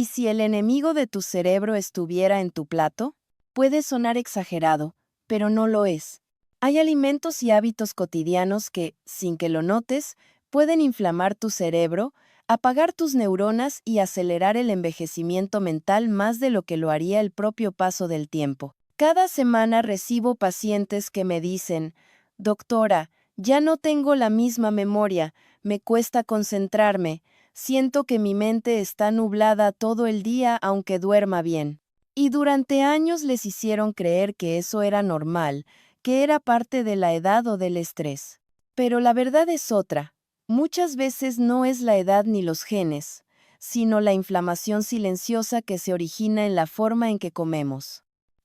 ¿Y si el enemigo de tu cerebro estuviera en tu plato? Puede sonar exagerado, pero no lo es. Hay alimentos y hábitos cotidianos que, sin que lo notes, pueden inflamar tu cerebro, apagar tus neuronas y acelerar el envejecimiento mental más de lo que lo haría el propio paso del tiempo. Cada semana recibo pacientes que me dicen, doctora, ya no tengo la misma memoria, me cuesta concentrarme, siento que mi mente está nublada todo el día aunque duerma bien. Y durante años les hicieron creer que eso era normal, que era parte de la edad o del estrés. Pero la verdad es otra. Muchas veces no es la edad ni los genes, sino la inflamación silenciosa que se origina en la forma en que comemos.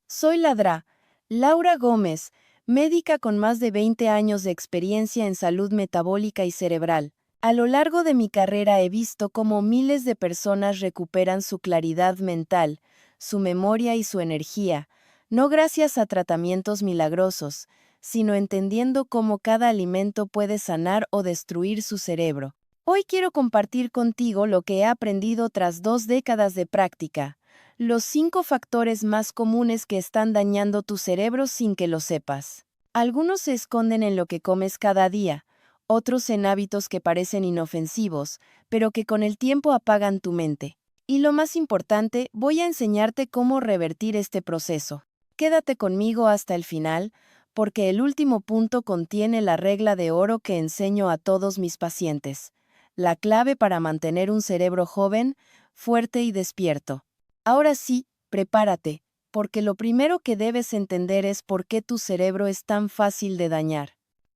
Soy Laura Gómez, médica con más de 20 años de experiencia en salud metabólica y cerebral. A lo largo de mi carrera he visto cómo miles de personas recuperan su claridad mental, su memoria y su energía, no gracias a tratamientos milagrosos, sino entendiendo cómo cada alimento puede sanar o destruir su cerebro. Hoy quiero compartir contigo lo que he aprendido tras 2 décadas de práctica, los 5 factores más comunes que están dañando tu cerebro sin que lo sepas. Algunos se esconden en lo que comes cada día, otros en hábitos que parecen inofensivos, pero que con el tiempo apagan tu mente. Y lo más importante, voy a enseñarte cómo revertir este proceso. Quédate conmigo hasta el final, porque el último punto contiene la regla de oro que enseño a todos mis pacientes. La clave para mantener un cerebro joven, fuerte y despierto. Ahora sí, prepárate, porque lo primero que debes entender es por qué tu cerebro es tan fácil de dañar.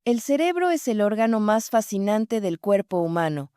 El cerebro es el órgano más fascinante del cuerpo humano,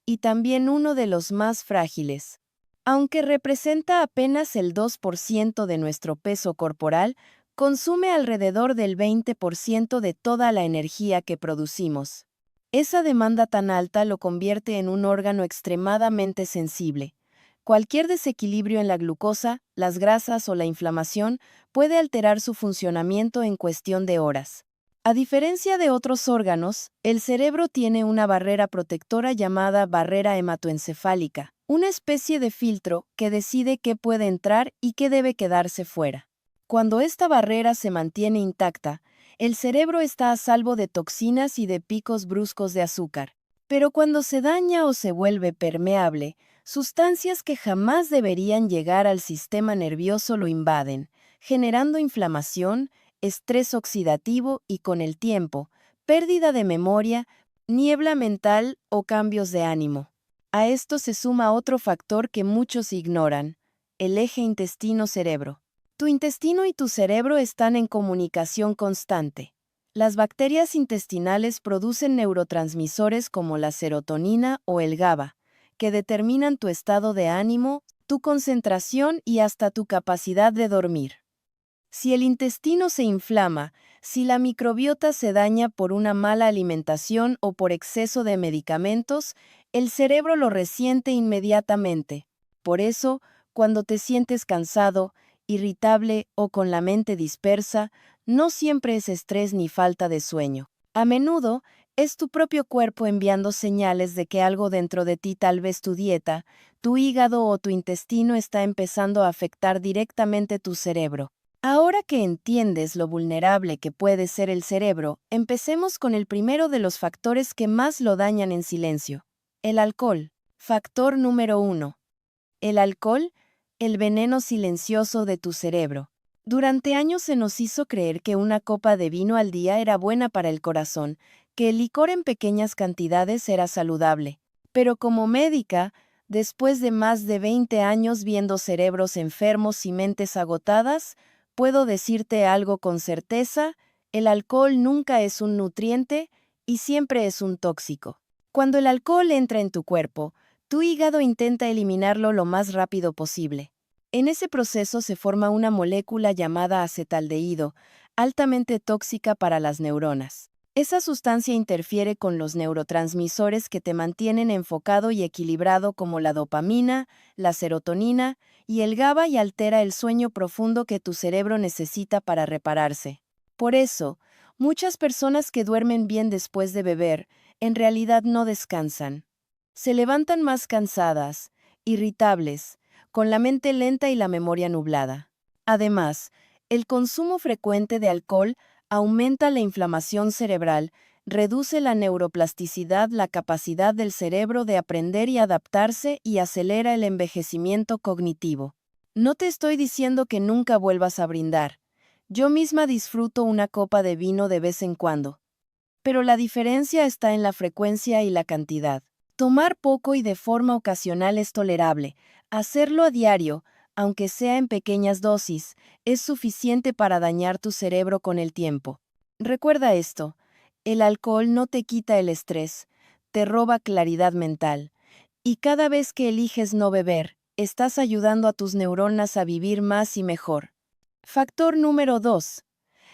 y también uno de los más frágiles. Aunque representa apenas el 2% de nuestro peso corporal, consume alrededor del 20% de toda la energía que producimos. Esa demanda tan alta lo convierte en un órgano extremadamente sensible. Cualquier desequilibrio en la glucosa, las grasas o la inflamación puede alterar su funcionamiento en cuestión de horas. A diferencia de otros órganos, el cerebro tiene una barrera protectora llamada barrera hematoencefálica, una especie de filtro que decide qué puede entrar y qué debe quedarse fuera. Cuando esta barrera se mantiene intacta, el cerebro está a salvo de toxinas y de picos bruscos de azúcar. Pero cuando se daña o se vuelve permeable, sustancias que jamás deberían llegar al sistema nervioso lo invaden, generando inflamación, estrés oxidativo y, con el tiempo, pérdida de memoria, niebla mental o cambios de ánimo. A esto se suma otro factor que muchos ignoran, el eje intestino-cerebro. Tu intestino y tu cerebro están en comunicación constante. Las bacterias intestinales producen neurotransmisores como la serotonina o el GABA, que determinan tu estado de ánimo, tu concentración y hasta tu capacidad de dormir. Si el intestino se inflama, si la microbiota se daña por una mala alimentación o por exceso de medicamentos, el cerebro lo resiente inmediatamente. Por eso, cuando te sientes cansado, irritable o con la mente dispersa, no siempre es estrés ni falta de sueño. A menudo, es tu propio cuerpo enviando señales de que algo dentro de ti, tal vez tu dieta, tu hígado o tu intestino, está empezando a afectar directamente tu cerebro. Ahora que entiendes lo vulnerable que puede ser el cerebro, empecemos con el primero de los factores que más lo dañan en silencio: el alcohol. Factor número 1. El alcohol, el veneno silencioso de tu cerebro. Durante años se nos hizo creer que una copa de vino al día era buena para el corazón, que el licor en pequeñas cantidades era saludable. Pero como médica, después de más de 20 años viendo cerebros enfermos y mentes agotadas, puedo decirte algo con certeza: el alcohol nunca es un nutriente y siempre es un tóxico. Cuando el alcohol entra en tu cuerpo, tu hígado intenta eliminarlo lo más rápido posible. En ese proceso se forma una molécula llamada acetaldehído, altamente tóxica para las neuronas. Esa sustancia interfiere con los neurotransmisores que te mantienen enfocado y equilibrado, como la dopamina, la serotonina y el GABA, y altera el sueño profundo que tu cerebro necesita para repararse. Por eso, muchas personas que duermen bien después de beber, en realidad no descansan. Se levantan más cansadas, irritables, con la mente lenta y la memoria nublada. Además, el consumo frecuente de alcohol aumenta la inflamación cerebral, reduce la neuroplasticidad, la capacidad del cerebro de aprender y adaptarse y acelera el envejecimiento cognitivo. No te estoy diciendo que nunca vuelvas a brindar. Yo misma disfruto una copa de vino de vez en cuando. Pero la diferencia está en la frecuencia y la cantidad. Tomar poco y de forma ocasional es tolerable. Hacerlo a diario, aunque sea en pequeñas dosis, es suficiente para dañar tu cerebro con el tiempo. Recuerda esto, el alcohol no te quita el estrés, te roba claridad mental. Y cada vez que eliges no beber, estás ayudando a tus neuronas a vivir más y mejor. Factor número 2.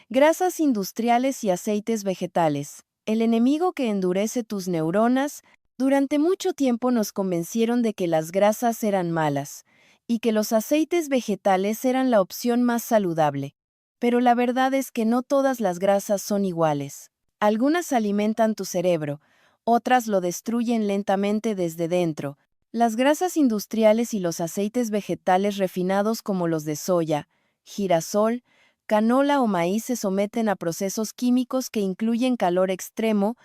Grasas industriales y aceites vegetales. El enemigo que endurece tus neuronas. Durante mucho tiempo nos convencieron de que las grasas eran malas y que los aceites vegetales eran la opción más saludable. Pero la verdad es que no todas las grasas son iguales. Algunas alimentan tu cerebro, otras lo destruyen lentamente desde dentro. Las grasas industriales y los aceites vegetales refinados como los de soya, girasol, canola o maíz se someten a procesos químicos que incluyen calor extremo,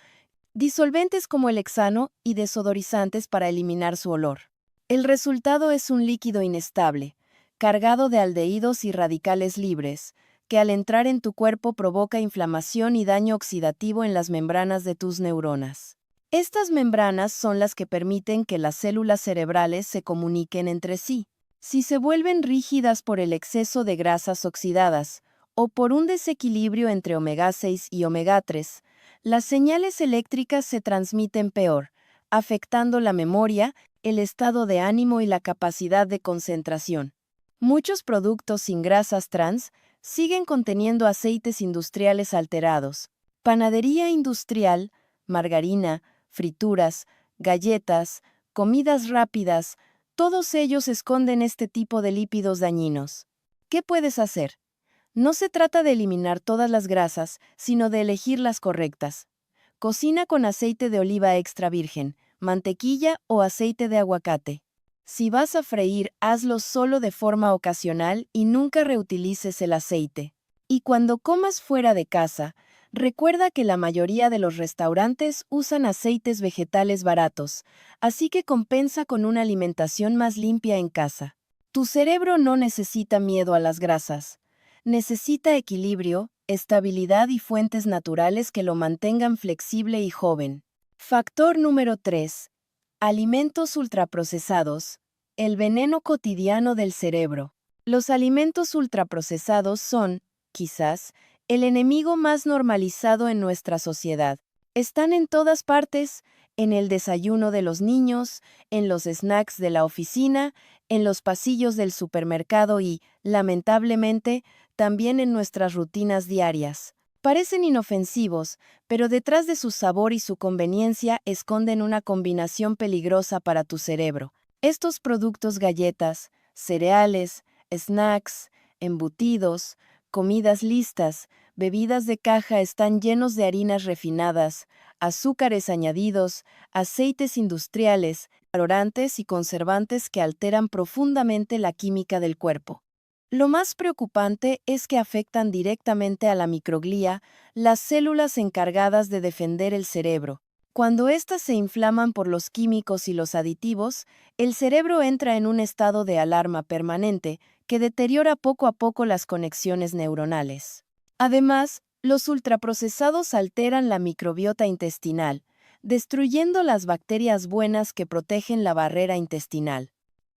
disolventes como el hexano y desodorizantes para eliminar su olor. El resultado es un líquido inestable, cargado de aldehídos y radicales libres, que al entrar en tu cuerpo provoca inflamación y daño oxidativo en las membranas de tus neuronas. Estas membranas son las que permiten que las células cerebrales se comuniquen entre sí. Si se vuelven rígidas por el exceso de grasas oxidadas o por un desequilibrio entre omega 6 y omega 3, las señales eléctricas se transmiten peor, afectando la memoria, el estado de ánimo y la capacidad de concentración. Muchos productos sin grasas trans siguen conteniendo aceites industriales alterados. Panadería industrial, margarina, frituras, galletas, comidas rápidas, todos ellos esconden este tipo de lípidos dañinos. ¿Qué puedes hacer? No se trata de eliminar todas las grasas, sino de elegir las correctas. Cocina con aceite de oliva extra virgen, mantequilla o aceite de aguacate. Si vas a freír, hazlo solo de forma ocasional y nunca reutilices el aceite. Y cuando comas fuera de casa, recuerda que la mayoría de los restaurantes usan aceites vegetales baratos, así que compensa con una alimentación más limpia en casa. Tu cerebro no necesita miedo a las grasas. Necesita equilibrio, estabilidad y fuentes naturales que lo mantengan flexible y joven. Factor número 3. Alimentos ultraprocesados. El veneno cotidiano del cerebro. Los alimentos ultraprocesados son, quizás, el enemigo más normalizado en nuestra sociedad. Están en todas partes, en el desayuno de los niños, en los snacks de la oficina, en los pasillos del supermercado y, lamentablemente, también en nuestras rutinas diarias. Parecen inofensivos, pero detrás de su sabor y su conveniencia esconden una combinación peligrosa para tu cerebro. Estos productos galletas, cereales, snacks, embutidos, comidas listas, bebidas de caja están llenos de harinas refinadas, azúcares añadidos, aceites industriales, colorantes y conservantes que alteran profundamente la química del cuerpo. Lo más preocupante es que afectan directamente a la microglía, las células encargadas de defender el cerebro. Cuando éstas se inflaman por los químicos y los aditivos, el cerebro entra en un estado de alarma permanente que deteriora poco a poco las conexiones neuronales. Además, los ultraprocesados alteran la microbiota intestinal, destruyendo las bacterias buenas que protegen la barrera intestinal.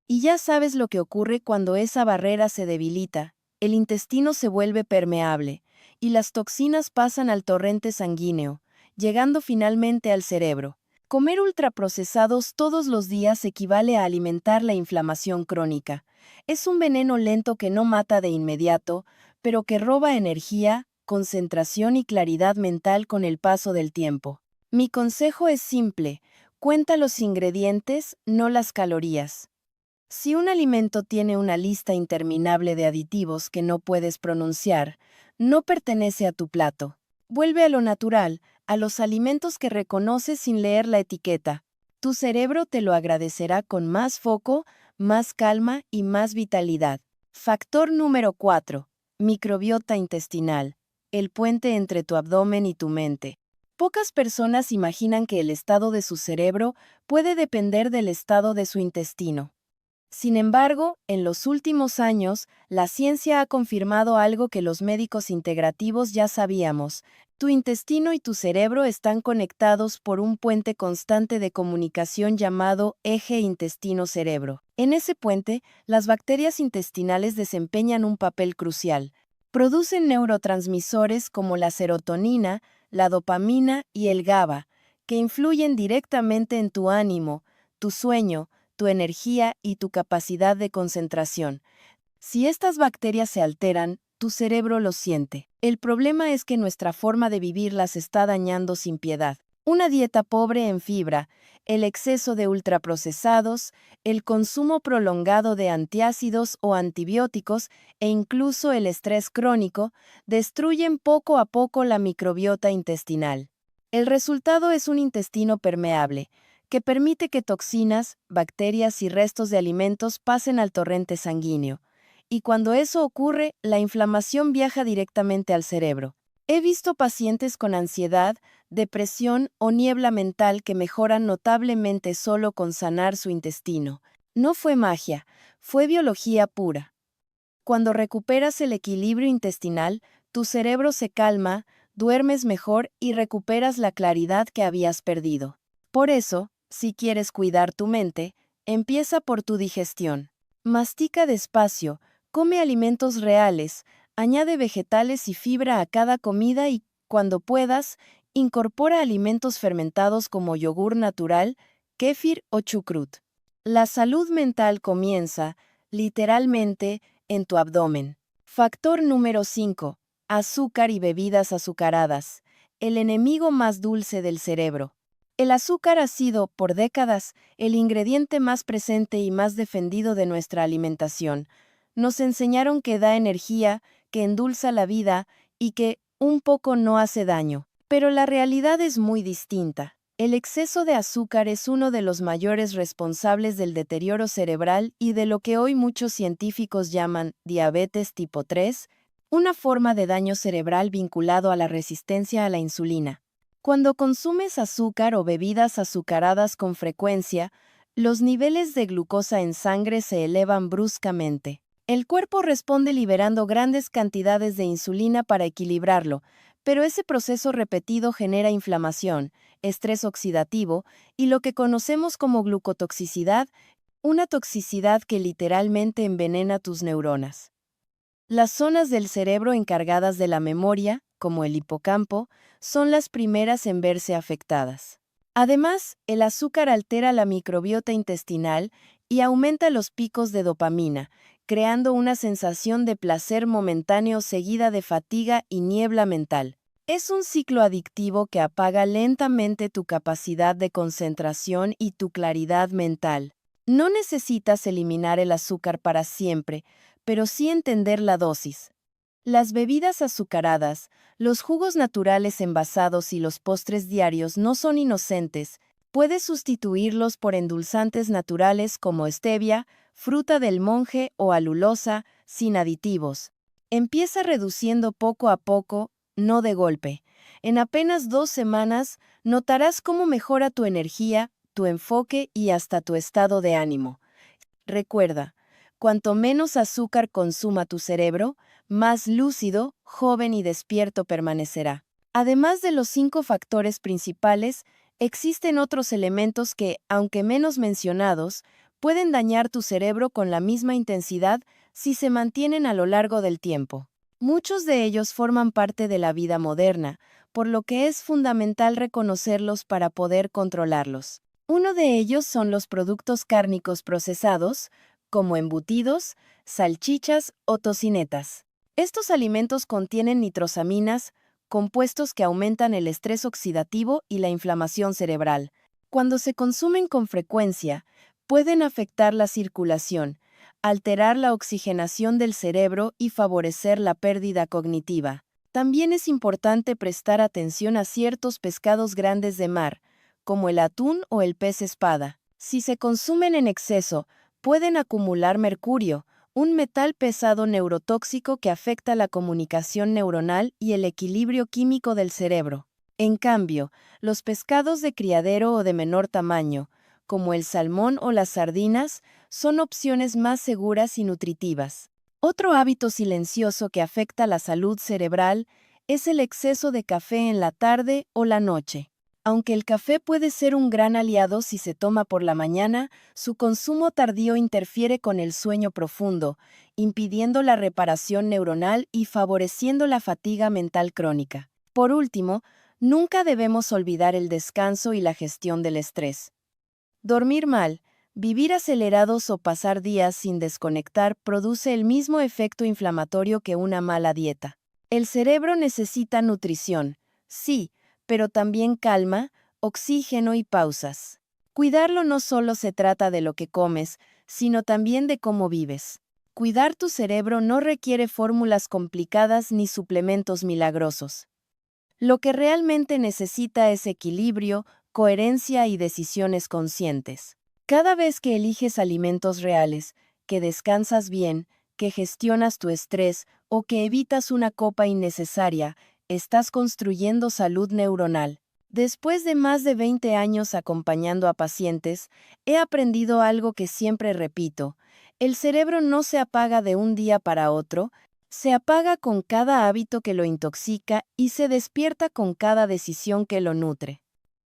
Y ya sabes lo que ocurre cuando esa barrera se debilita, el intestino se vuelve permeable, y las toxinas pasan al torrente sanguíneo, llegando finalmente al cerebro. Comer ultraprocesados todos los días equivale a alimentar la inflamación crónica. Es un veneno lento que no mata de inmediato, pero que roba energía, concentración y claridad mental con el paso del tiempo. Mi consejo es simple: cuenta los ingredientes, no las calorías. Si un alimento tiene una lista interminable de aditivos que no puedes pronunciar, no pertenece a tu plato. Vuelve a lo natural, a los alimentos que reconoces sin leer la etiqueta. Tu cerebro te lo agradecerá con más foco, más calma y más vitalidad. Factor número 4. Microbiota intestinal. El puente entre tu abdomen y tu mente. Pocas personas imaginan que el estado de su cerebro puede depender del estado de su intestino. Sin embargo, en los últimos años, la ciencia ha confirmado algo que los médicos integrativos ya sabíamos. Tu intestino y tu cerebro están conectados por un puente constante de comunicación llamado eje intestino-cerebro. En ese puente, las bacterias intestinales desempeñan un papel crucial. Producen neurotransmisores como la serotonina, la dopamina y el GABA, que influyen directamente en tu ánimo, tu sueño, tu energía y tu capacidad de concentración. Si estas bacterias se alteran, tu cerebro lo siente. El problema es que nuestra forma de vivir las está dañando sin piedad. Una dieta pobre en fibra, el exceso de ultraprocesados, el consumo prolongado de antiácidos o antibióticos e incluso el estrés crónico destruyen poco a poco la microbiota intestinal. El resultado es un intestino permeable, que permite que toxinas, bacterias y restos de alimentos pasen al torrente sanguíneo. Y cuando eso ocurre, la inflamación viaja directamente al cerebro. He visto pacientes con ansiedad, depresión o niebla mental que mejoran notablemente solo con sanar su intestino. No fue magia, fue biología pura. Cuando recuperas el equilibrio intestinal, tu cerebro se calma, duermes mejor y recuperas la claridad que habías perdido. Por eso, si quieres cuidar tu mente, empieza por tu digestión. Mastica despacio, come alimentos reales, añade vegetales y fibra a cada comida y, cuando puedas, incorpora alimentos fermentados como yogur natural, kéfir o chucrut. La salud mental comienza, literalmente, en tu abdomen. Factor número 5. Azúcar y bebidas azucaradas. El enemigo más dulce del cerebro. El azúcar ha sido, por décadas, el ingrediente más presente y más defendido de nuestra alimentación. Nos enseñaron que da energía, que endulza la vida y que un poco no hace daño. Pero la realidad es muy distinta. El exceso de azúcar es uno de los mayores responsables del deterioro cerebral y de lo que hoy muchos científicos llaman diabetes tipo 3, una forma de daño cerebral vinculado a la resistencia a la insulina. Cuando consumes azúcar o bebidas azucaradas con frecuencia, los niveles de glucosa en sangre se elevan bruscamente. El cuerpo responde liberando grandes cantidades de insulina para equilibrarlo, pero ese proceso repetido genera inflamación, estrés oxidativo y lo que conocemos como glucotoxicidad, una toxicidad que literalmente envenena tus neuronas. Las zonas del cerebro encargadas de la memoria, como el hipocampo, son las primeras en verse afectadas. Además, el azúcar altera la microbiota intestinal y aumenta los picos de dopamina, creando una sensación de placer momentáneo seguida de fatiga y niebla mental. Es un ciclo adictivo que apaga lentamente tu capacidad de concentración y tu claridad mental. No necesitas eliminar el azúcar para siempre, pero sí entender la dosis. Las bebidas azucaradas, los jugos naturales envasados y los postres diarios no son inocentes. Puedes sustituirlos por endulzantes naturales como stevia, fruta del monje o alulosa, sin aditivos. Empieza reduciendo poco a poco, no de golpe. En apenas 2 semanas notarás cómo mejora tu energía, tu enfoque y hasta tu estado de ánimo. Recuerda, cuanto menos azúcar consuma tu cerebro, más lúcido, joven y despierto permanecerá. Además de los 5 factores principales, existen otros elementos que, aunque menos mencionados, pueden dañar tu cerebro con la misma intensidad si se mantienen a lo largo del tiempo. Muchos de ellos forman parte de la vida moderna, por lo que es fundamental reconocerlos para poder controlarlos. Uno de ellos son los productos cárnicos procesados, como embutidos, salchichas o tocinetas. Estos alimentos contienen nitrosaminas, compuestos que aumentan el estrés oxidativo y la inflamación cerebral. Cuando se consumen con frecuencia, pueden afectar la circulación, alterar la oxigenación del cerebro y favorecer la pérdida cognitiva. También es importante prestar atención a ciertos pescados grandes de mar, como el atún o el pez espada. Si se consumen en exceso, pueden acumular mercurio, un metal pesado neurotóxico que afecta la comunicación neuronal y el equilibrio químico del cerebro. En cambio, los pescados de criadero o de menor tamaño, como el salmón o las sardinas, son opciones más seguras y nutritivas. Otro hábito silencioso que afecta la salud cerebral es el exceso de café en la tarde o la noche. Aunque el café puede ser un gran aliado si se toma por la mañana, su consumo tardío interfiere con el sueño profundo, impidiendo la reparación neuronal y favoreciendo la fatiga mental crónica. Por último, nunca debemos olvidar el descanso y la gestión del estrés. Dormir mal, vivir acelerados o pasar días sin desconectar produce el mismo efecto inflamatorio que una mala dieta. El cerebro necesita nutrición, sí, pero también calma, oxígeno y pausas. Cuidarlo no solo se trata de lo que comes, sino también de cómo vives. Cuidar tu cerebro no requiere fórmulas complicadas ni suplementos milagrosos. Lo que realmente necesita es equilibrio, coherencia y decisiones conscientes. Cada vez que eliges alimentos reales, que descansas bien, que gestionas tu estrés o que evitas una copa innecesaria, estás construyendo salud neuronal. Después de más de 20 años acompañando a pacientes, he aprendido algo que siempre repito. El cerebro no se apaga de un día para otro, se apaga con cada hábito que lo intoxica y se despierta con cada decisión que lo nutre.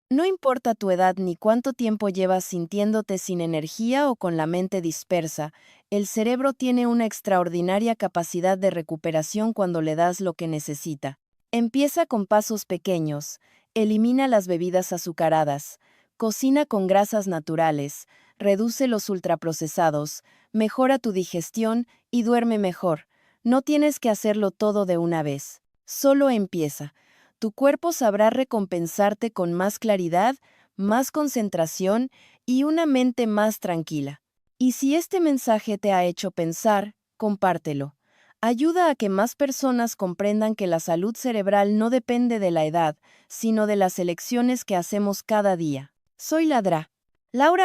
No importa tu edad ni cuánto tiempo llevas sintiéndote sin energía o con la mente dispersa, el cerebro tiene una extraordinaria capacidad de recuperación cuando le das lo que necesita. Empieza con pasos pequeños, elimina las bebidas azucaradas, cocina con grasas naturales, reduce los ultraprocesados, mejora tu digestión y duerme mejor. No tienes que hacerlo todo de una vez. Solo empieza. Tu cuerpo sabrá recompensarte con más claridad, más concentración y una mente más tranquila. Y si este mensaje te ha hecho pensar, compártelo. Ayuda a que más personas comprendan que la salud cerebral no depende de la edad, sino de las elecciones que hacemos cada día. Soy Laura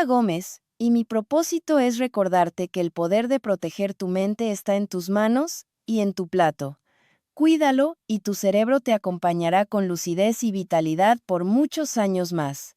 Gómez, y mi propósito es recordarte que el poder de proteger tu mente está en tus manos y en tu plato. Cuídalo y tu cerebro te acompañará con lucidez y vitalidad por muchos años más.